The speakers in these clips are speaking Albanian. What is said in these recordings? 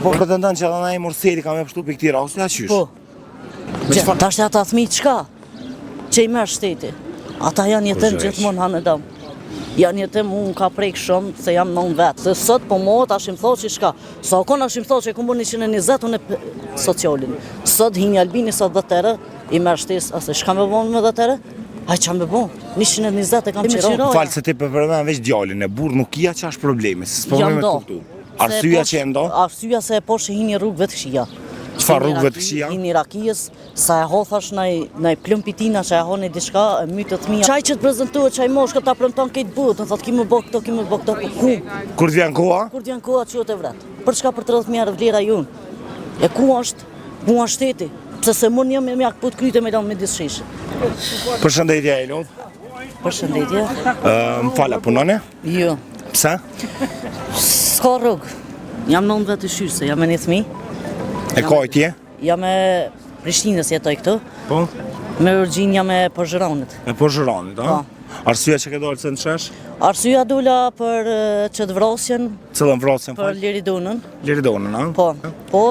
Po pretendon që edhe ai Morseli ka me pështu për këti rasti, a qysh? Po. Ta është ata thmi qka? Që i merë shteti. Ata janë jetën gjithmonë hanë dam. Janë jetëm unë ka prejkë shumë se jam non vetë. Se sot po mohët ashtë im thotë që shka. Sa okon ashtë im thotë që e kumbur 120 unë e socialin. Sot hinja Albini sot dhe tërë, i merë shtes, ase shka me bon me dhe tërë? Aj qa me bon, 120 e kam qiro. Falë se ti përpërmen veç djallin e burë nuk ia që është problemi, se s'po me kuptu. Arsyja që e ndo? Arsyja se e po që hini rrugëve të këshia. Qëfar rrugëve të këshia? Hini Rakijës, sa e hothash nëj plëmpitina që e honi diçka, mytë të mija. Qaj që të prezentuat, qaj mosh këtë ta premton këtë butë, në thotë ki më bo këto, ki më bo këto, ku? Kur t'vjen koha? Kur t'vjen koha që të vretë. Për çka për 30.000 vlera junë? E ku është? Ku është shteti? Pse se mund një me mjak put kryte me lanë me disë shishë. Përshëndetje e lodh. Përshëndetje. Më fala, punone? Jo. Pse? S'ka rrugë. Jam 9 vetë shyrë, se jam e një thmi. E kajtje? Jam e Prishtinës jetoj këtu. Po? Me Urgjin jam e Pozhëranit. E Pozhëranit, a? Po. Arsyja që ke dollë se në shesh? Arsyja dola për që të vrasjen. Cëllën vrasjen? Për Liridonën. Liridonën, a? Po. Po.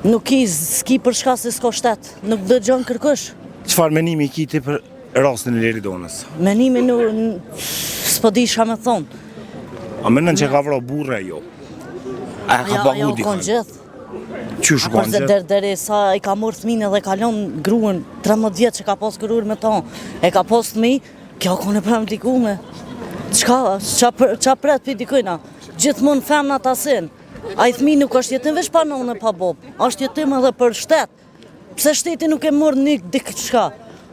Nuk s'ki për shka se s'ka shtet. Nuk dëgjon kërkush. Qëfar menimi ki ti për rastin e Liridonës? Menimi s'po di shka me thonë. A menën që ka vro burre jo? A e ka pagu dikën? Konë gjithë. Qysh konë gjithë? Dere sa i ka morë thmine dhe kalon gruën 13 vjetë që ka pas kërur me ta. E ka pas thmi, kjo kone për më dikume. Qa pret për dikujna? Gjithmonë femna ta sin. A i thmi nuk është jetim veç pa nonë e pa bob. është jetim edhe për shtet. Pse shteti nuk e morë një dikë qka?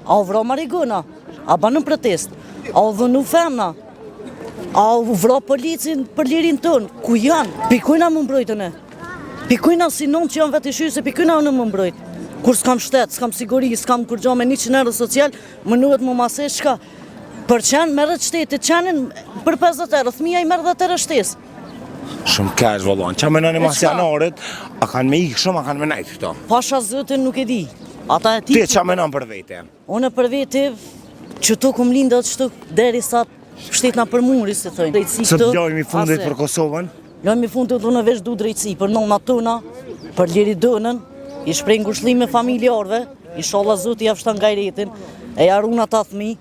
A u vro mariguna? A banën protest? A u dhënu femna? A u vro policin për lirin tënë? Ku janë? Pikujna më mbrojtën e? Pikujna si non që janë vetë shyrë se pikujna unë më mbrojt. Kur s'kam shtet, s'kam siguri, s'kam kur gjo me 100 euro social, më nuhet më mase shka. Për qenë merët shtetit, qenin për 50 euro, thmija i merë 10 euro shtes. Shumë kesh vëllon, qa menoni masjanarit, a kanë me ikë shumë, a kanë me najtë këto? Pasha zëtin nuk e di. Ata e ti... Ti qa menon për vete? Unë për vete, që tu kum lindët që tu deri sa shtetna për muri, se thëjnë. Së të lojmë i fundit për Kosovën? Lojmë i fundit unë veç du drejtësi për nona tona, për Liridonën, i shprej ngushëllime familjarve, i sholla zoti javështan gajretin, e jaruna ta thmi,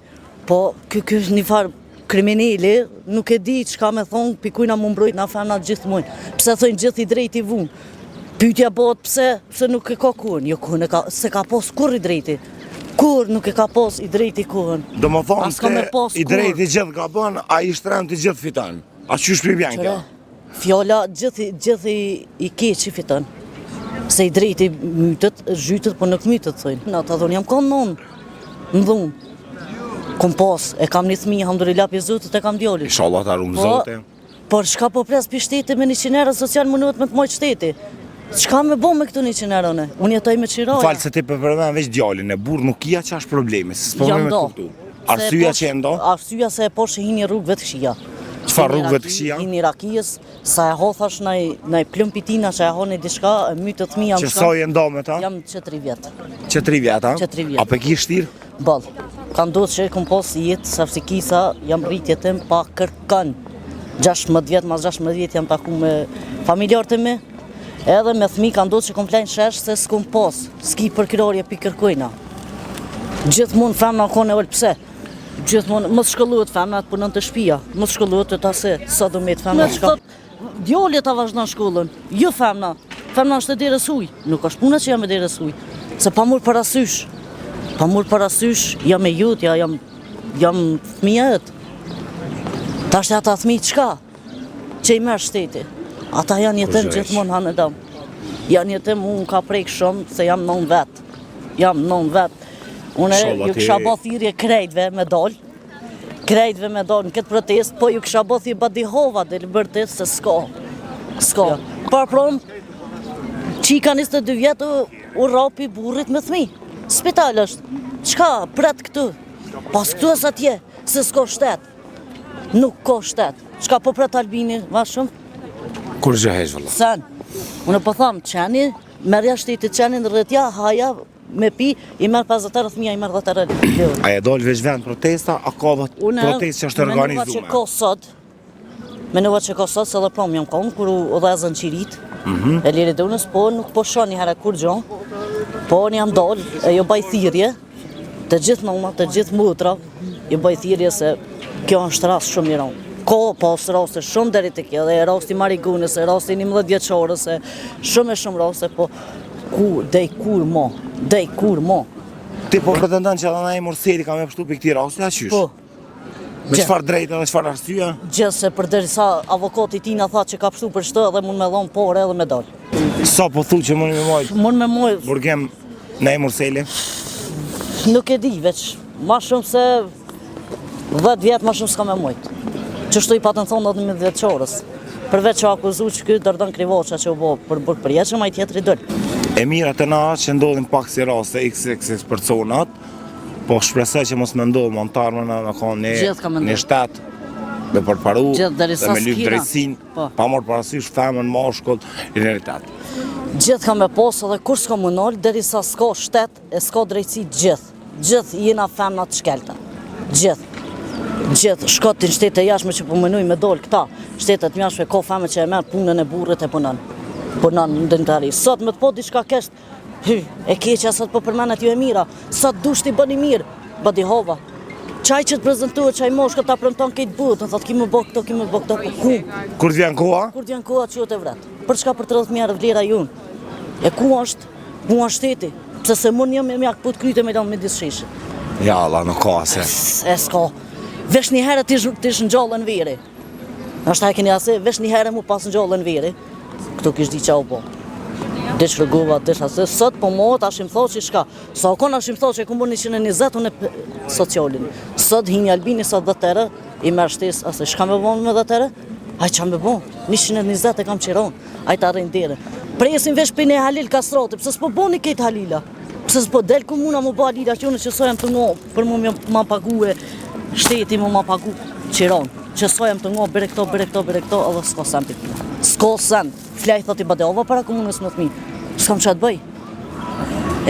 po kjo një farë krimineli, nuk e di që ka me thonë, pikujna më mbrojt na femna gjithmonë. Pse thëjnë gjithë i drejti vunë? Pytja bëhet pse nuk e ka kuën, jo kuën se ka pos kur i drejti. Kur nuk e ka pos i drejti kuën. Do më thonë se i drejti gjithë ka bën, a i shtrem të gjithë fitan. A qysh për bjanë kjo? Fjolla gjithë i keqi fiton. Se i drejti mytët, zhytët, po nuk mytët, thëjnë. Në të thonë, jam konë nonë, më dhunë. Kom pas, e kam një thmi, hamdurila për zotët, e kam djollit. Inshallah ta rumë zote. Por shka po pres për shteti me 100 euro social më nuhet me të mojtë shteti. Shka me bo me këtu 100 euro ne? Unë jetoj me qiroja. Falë se ti përpërmen veç djallin e burë nuk ia që është problemi, se s'po me kuptu. Arsyja që e ndo? Arsyja se e po që hini rrugëve të këshia. Qëfar rrugëve të këshia? Hini Rakijës, sa e hothash nëj plëmpitina që e honi diçka, mytë të thmi jam shka. Që soj e ndo me ta? Jam që 3 vjetë. Që 3 vjetë, a? Që 3 vjetë. A pe ki shtirë? Balë. Ka ndodhë që e kom pos jetë, sa si kisa, jam rritje tim pa kërkan. 16 vjetë, mas 16 vjetë jam taku me familjarë të me, edhe me thmi ka ndodhë që kom plejnë shesh se s'kom pos, s'ki për kërorje pi kërkojna. Gjithmonë femna kone olë pse. Gjithmonë, mos shkolluhet femna të punën të shpia, mos shkolluhet të ta se sa do me të femna të shka. Djolje ta vazhdan shkollën, jo femna. Femna është e deres uj, nuk është puna që jam e deres uj, se pa mur parasysh. Pa mur parasysh, jam e jutja, jam thmija jëtë. Ta është ata thmi qka? Që i merë shteti. Ata janë jetëm gjithmonë hanë dam. Janë jetëm, unë ka prejkë shumë, se jam 9 vetë. Jam 9 vetë. Unë ju kësha bo thirje krejtve me dollë. Krejtve me dollë në këtë protest, po ju kësha bo thirje badihova dhe libertet se s'ka. Par prom, qika 22 vjetë u rapi burrit me thmi. Spital është, qka pret këtu? Pas këtu është atje, se s'ko shtet. Nuk ko shtet. Qka po pret Albini, ma shumë? Kur gjëhesh vëlla? Sen. Unë po thamë, qeni, merja shtetit qenin rrëtja, haja, me pi, i merë 50 thmija, i merë 10 euro. A e dollë veç vend protesta, a ka dhe protest që është organizume? Unë që ko sot, Menova që ka sot se edhe prom jam konë, kur u dhezën qirit, e Liridunës, po nuk po shoh një herë kur gjon, po unë jam dal, e jo baj thirrje, të gjithë mama, të gjithë motra, jo baj thirrje se kjo është rast shumë i rëndë. Ka pas raste shumë deri te kjo, dhe rasti Marigunës, e rasti 11 vjeçorës, e shumë raste, po kur mo. Ti po pretendon që edhe ai Morseli ka me pështu për këti rasti, a qysh? Po. Me çfarë drejtë dhe çfarë arsye? Gjithë se përderisa avokati ti na tha që ka pështu për shtë edhe mund me dhon por edhe me dal. Sa po thu që mund me mojt? Mund me mojt. Burgem në Morseli? Nuk e di veç, ma shumë se 10 vjetë ma shumë s'ka me mojt. Qështu i patën thonë 11 vjeçorës. Përveç që akuzu që këtë dërdën Krivoqa që u bo për burg përjeqëm, a i tjetëri dëllë. E mira të na që ndodhin pak si raste XXX personat, po shpresoj që mos me ndodhë montarme në konë një shtet me përparu dhe me lypë drejtsin, pa morë parasysh femën, mashkull, i realitet. Gjithë ka me posë edhe kur s'ka më nëllë, derisa s'ka shtet e s'ka drejtsi gjithë. Gjithë jena femna të shkelta. Gjithë shkotin shtete jashme që përmenuj me dollë këta, shtetet mjashme ka feme që e merë punën e burët e punën në dëntari. Sot me të po diçka keshtë, e keqja sot po përmenet ju e mira, sot dusht i bëni mirë, bëdi hova. Qaj që të prezentuat, qaj moshkët ta premton këtë butë, në thotë ki më bëk këto, po ku? Kur t'vjen koha? Kur t'vjen koha që të vretë. Për çka për 30.000 vlera junë? E ku është? Ku është shteti? Pse se mund një me mjak put kryte me lanë me disë sheshe. Ja, Allah, nuk ka se. E s'ka. Vesh një herë t'ish në gjallë në veri. Nështë ta e keni ase, vesh një herë mu pas në gjallë në veri. Këtu kish di qa u po. Dish rëgova, dish ase, sot po mohët ashim tho që shka. Sa kon ashim tho që e kumbur 120 unë e socialin. Sot hinja Albini sot dhe tere, i merë shtes, ase shka me bon me dhe tere? Aj qa me bon, 120 e kam qiron, aj ta rejnë dire. Presim vesh për një Halil Kastrati, pëse s'po boni këtë Halila? Pëse s'po del komuna mu ba Halila që unë që sojëm të ngo, për mu ma pagu e shteti mu ma pagu qiron. Që sojëm të ngo, bere këto, edhe s'ko sen për kina. S'ko sen, flaj thot i badeva para komunës më të mi. S'kam që të bëj.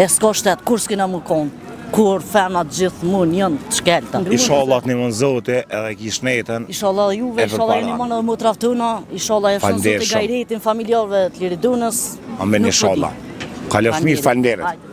E s'ko shtet, kur s'kina mu konë, kur femnat gjithë mund jënë të shkelta. Inshallah të një mund zote edhe kish netën. Inshallah juve, inshallah e një mënë edhe mu traftuna, inshallah e shënë zote gajretin familjarve të Liridunës. Amen, inshallah. Kalofmir, falenderit.